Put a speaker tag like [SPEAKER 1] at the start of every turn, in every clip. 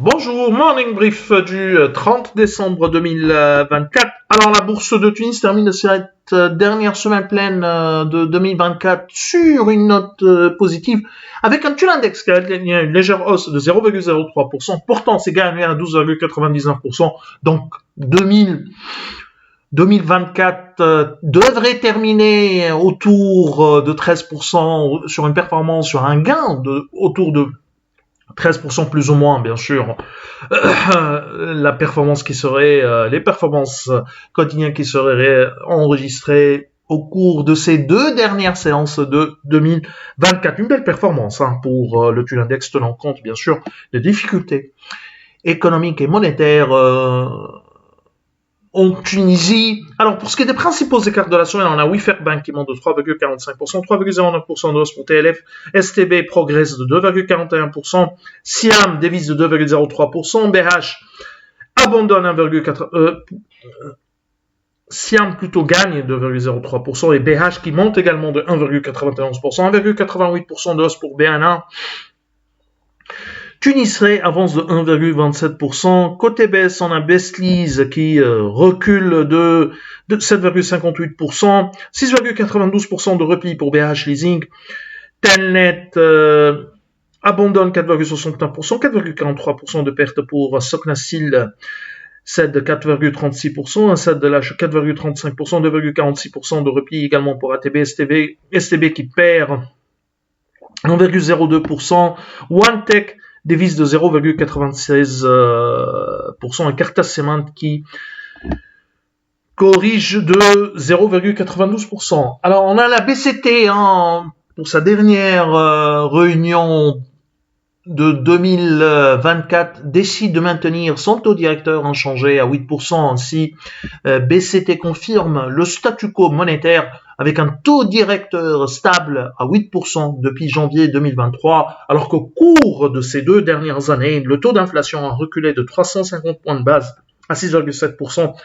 [SPEAKER 1] Bonjour, morning brief du 30 décembre 2024. Alors la bourse de Tunis termine cette dernière semaine pleine de 2024 sur une note positive avec un Tune Index qui a gagné une légère hausse de 0,03%. Pourtant, c'est gagné à 12,99%. Donc 2024 devrait terminer autour de 13% sur une performance, sur un gain de autour de 13% plus ou moins, bien sûr. La performance qui serait, les performances quotidiennes qui seraient enregistrées au cours de ces deux dernières séances de 2024. Une belle performance pour le Tune Index, tenant compte, bien sûr, des difficultés économiques et monétaires en Tunisie. Alors, pour ce qui est des principaux écarts de la semaine, on a Wifert Bank qui monte de 3,45%, 3,09% de hausse pour TLF, STB progresse de 2,41%, Siam dévisse de 2,03%, BH abandonne 1,4%, Siam plutôt gagne 2,03% et BH qui monte également de 1,91%, 1,88% de hausse pour BNA. Tunisray avance de 1,27%. Côté baisse, on a Bestlease qui recule de 7,58%. 6,92% de repli pour BH Leasing. Telnet abandonne 4,61%. 4,43% de perte pour Soknasil. CED de 4,36%. Un CED de lâche 4,35%. 2,46% de repli également pour ATB. STB qui perd 1,02%. OneTech dévisse de 0,96% et Cartas Cement qui corrige de 0,92%. Alors on a la BCT pour sa dernière réunion de 2024 décide de maintenir son taux directeur inchangé à 8%. Ainsi, BCT confirme le statu quo monétaire avec un taux directeur stable à 8% depuis janvier 2023, alors qu'au cours de ces deux dernières années, le taux d'inflation a reculé de 350 points de base à 6,7%.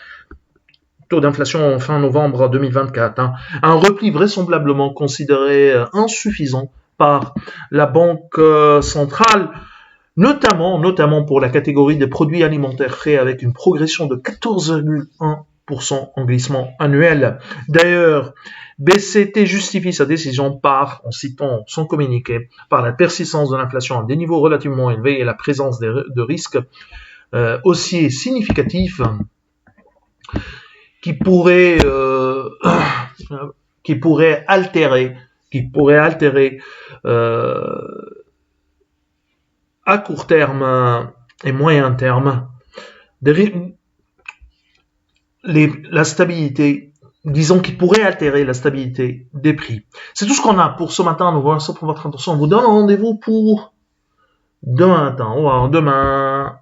[SPEAKER 1] Taux d'inflation en fin novembre 2024. Un repli vraisemblablement considéré insuffisant par la Banque centrale, notamment pour la catégorie des produits alimentaires frais avec une progression de 14,1% en glissement annuel. D'ailleurs, BCT justifie sa décision en citant son communiqué, par la persistance de l'inflation à des niveaux relativement élevés et la présence de risques haussiers significatifs qui pourraient altérer à court terme et moyen terme la stabilité, disons qui pourrait altérer la stabilité des prix. C'est tout ce qu'on a pour ce matin. Nous vous remercions pour votre attention. On vous donne un rendez-vous pour demain matin. Au revoir, demain.